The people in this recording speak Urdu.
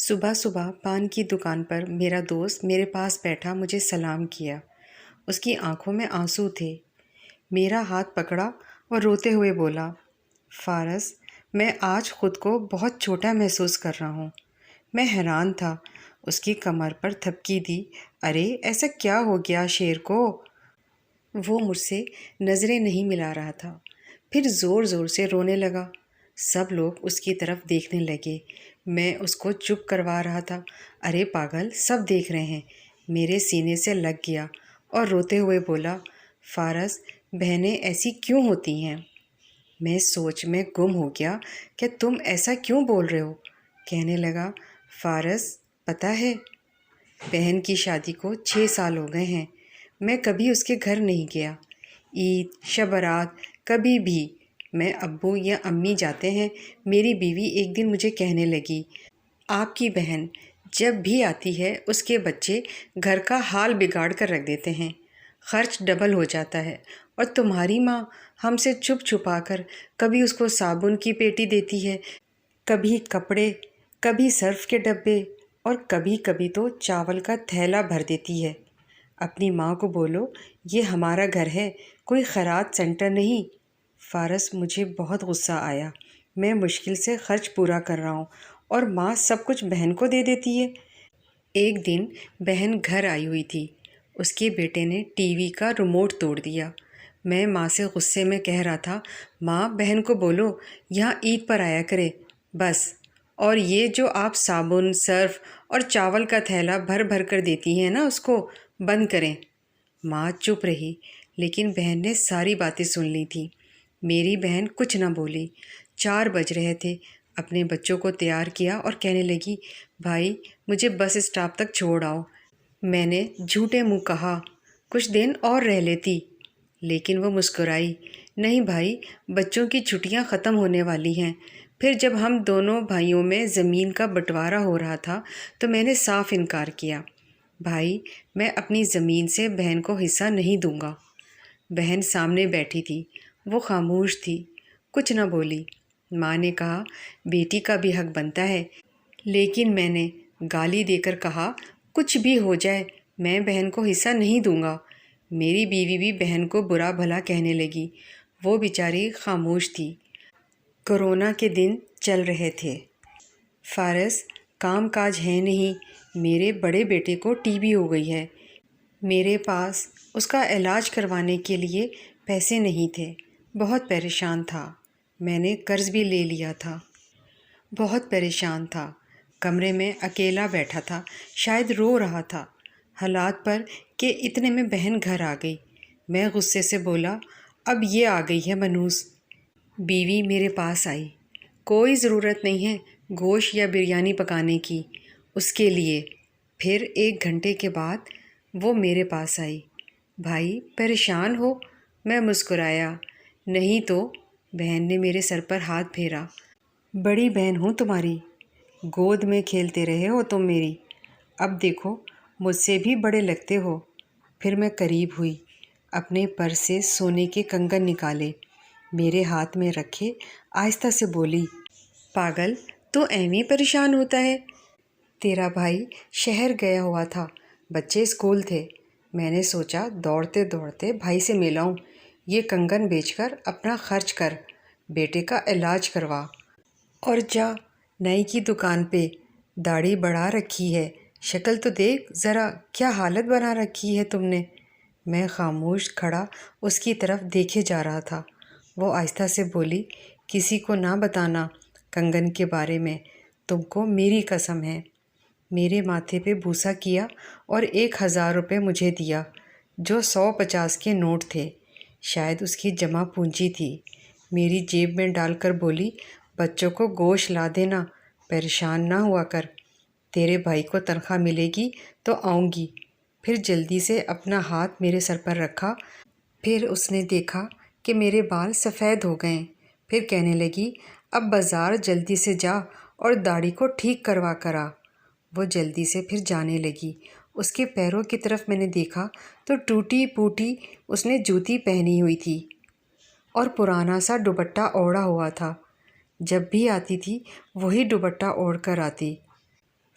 صبح صبح پان کی دکان پر میرا دوست میرے پاس بیٹھا مجھے سلام کیا۔ اس کی آنکھوں میں آنسو تھے۔ میرا ہاتھ پکڑا اور روتے ہوئے بولا، فارس، میں آج خود کو بہت چھوٹا محسوس کر رہا ہوں۔ میں حیران تھا۔ اس کی کمر پر تھپکی دی۔ ارے ایسا کیا ہو گیا شیر کو؟ وہ مجھ سے نظریں نہیں ملا رہا تھا، پھر زور زور سے رونے لگا۔ سب لوگ اس کی طرف دیکھنے لگے۔ میں اس کو چپ کروا رہا تھا۔ ارے پاگل، سب دیکھ رہے ہیں۔ میرے سینے سے لگ گیا اور روتے ہوئے بولا، فارس، بہنیں ایسی کیوں ہوتی ہیں؟ میں سوچ میں گم ہو گیا کہ تم ایسا کیوں بول رہے ہو؟ کہنے لگا، فارس، پتہ ہے، بہن کی شادی کو 6 سال ہو گئے ہیں۔ میں کبھی اس کے گھر نہیں گیا۔ عید، شب برات، کبھی بھی میں ابو یا امی جاتے ہیں۔ میری بیوی ایک دن مجھے کہنے لگی، آپ کی بہن جب بھی آتی ہے اس کے بچے گھر کا حال بگاڑ کر رکھ دیتے ہیں، خرچ ڈبل ہو جاتا ہے، اور تمہاری ماں ہم سے چھپ چھپا کر کبھی اس کو صابن کی پیٹی دیتی ہے، کبھی کپڑے، کبھی سرف کے ڈبے، اور کبھی کبھی تو چاول کا تھیلا بھر دیتی ہے۔ اپنی ماں کو بولو یہ ہمارا گھر ہے، کوئی خیرات سینٹر نہیں۔ فارس، مجھے بہت غصہ آیا۔ میں مشکل سے خرچ پورا کر رہا ہوں اور ماں سب کچھ بہن کو دے دیتی ہے۔ ایک دن بہن گھر آئی ہوئی تھی۔ اس کے بیٹے نے ٹی وی کا ریموٹ توڑ دیا۔ میں ماں سے غصے میں کہہ رہا تھا، ماں، بہن کو بولو یہاں عید پر آیا کرے بس، اور یہ جو آپ صابن، سرف اور چاول کا تھیلا بھر بھر کر دیتی ہیں نا، اس کو بند کریں۔ ماں چپ رہی، لیکن بہن نے ساری باتیں سن لی تھیں۔ میری بہن کچھ نہ بولی۔ 4 بج رہے تھے۔ اپنے بچوں کو تیار کیا اور کہنے لگی، بھائی مجھے بس اسٹاپ تک چھوڑ آؤ۔ میں نے جھوٹے منہ کہا، کچھ دن اور رہ لیتی، لیکن وہ مسکرائی، نہیں بھائی، بچوں کی چھٹیاں ختم ہونے والی ہیں۔ پھر جب ہم دونوں بھائیوں میں زمین کا بٹوارا ہو رہا تھا تو میں نے صاف انکار کیا، بھائی میں اپنی زمین سے بہن کو حصہ نہیں دوں گا۔ بہن سامنے بیٹھی تھی، وہ خاموش تھی، کچھ نہ بولی۔ ماں نے کہا، بیٹی کا بھی حق بنتا ہے، لیکن میں نے گالی دے کر کہا، کچھ بھی ہو جائے میں بہن کو حصہ نہیں دوں گا۔ میری بیوی بھی بہن کو برا بھلا کہنے لگی۔ وہ بیچاری خاموش تھی۔ کورونا کے دن چل رہے تھے۔ فارس، کام کاج ہے نہیں، میرے بڑے بیٹے کو ٹی بی ہو گئی ہے۔ میرے پاس اس کا علاج کروانے کے لیے پیسے نہیں تھے۔ بہت پریشان تھا۔ میں نے قرض بھی لے لیا تھا۔ بہت پریشان تھا۔ کمرے میں اکیلا بیٹھا تھا، شاید رو رہا تھا حالات پر کہ اتنے میں بہن گھر آ گئی۔ میں غصے سے بولا، اب یہ آ گئی ہے منحوس۔ بیوی میرے پاس آئی، کوئی ضرورت نہیں ہے گوشت یا بریانی پکانے کی اس کے لیے۔ پھر 1 گھنٹے کے بعد وہ میرے پاس آئی، بھائی پریشان ہو؟ میں مسکرایا، نہیں تو۔ بہن نے میرے سر پر ہاتھ پھیرا، بڑی بہن ہوں تمہاری، گود میں کھیلتے رہے ہو تم میری، اب دیکھو مجھ سے بھی بڑے لگتے ہو۔ پھر میں قریب ہوئی، اپنے پرس سے سونے کے کنگن نکالے، میرے ہاتھ میں رکھے، آہستہ سے بولی، پاگل، تو ایویں پریشان ہوتا ہے؟ تیرا بھائی شہر گیا ہوا تھا، بچے اسکول تھے، میں نے سوچا دوڑتے دوڑتے بھائی سے ملاؤں، یہ کنگن بیچ کر اپنا خرچ کر، بیٹے کا علاج کروا، اور جا نائی کی دکان پہ۔ داڑھی بڑھا رکھی ہے، شکل تو دیکھ ذرا، کیا حالت بنا رکھی ہے تم نے۔ میں خاموش کھڑا اس کی طرف دیکھے جا رہا تھا۔ وہ آہستہ سے بولی، کسی کو نہ بتانا کنگن کے بارے میں، تم کو میری قسم ہے۔ میرے ماتھے پہ بوسہ کیا اور 1000 روپے مجھے دیا، جو 150 کے نوٹ تھے، شاید اس کی جمع پونجی تھی۔ میری جیب میں ڈال کر بولی، بچوں کو گوشت لا دینا، پریشان نہ ہوا کر، تیرے بھائی کو تنخواہ ملے گی تو آؤں گی۔ پھر جلدی سے اپنا ہاتھ میرے سر پر رکھا۔ پھر اس نے دیکھا کہ میرے بال سفید ہو گئے۔ پھر کہنے لگی، اب بازار جلدی سے جا اور داڑھی کو ٹھیک کروا کر آ۔ وہ جلدی سے پھر جانے لگی۔ اس کے پیروں کی طرف میں نے دیکھا تو ٹوٹی پھوٹی اس نے جوتی پہنی ہوئی تھی اور پرانا سا دوپٹہ اوڑھا ہوا تھا۔ جب بھی آتی تھی وہی دوپٹہ اوڑھ کر آتی۔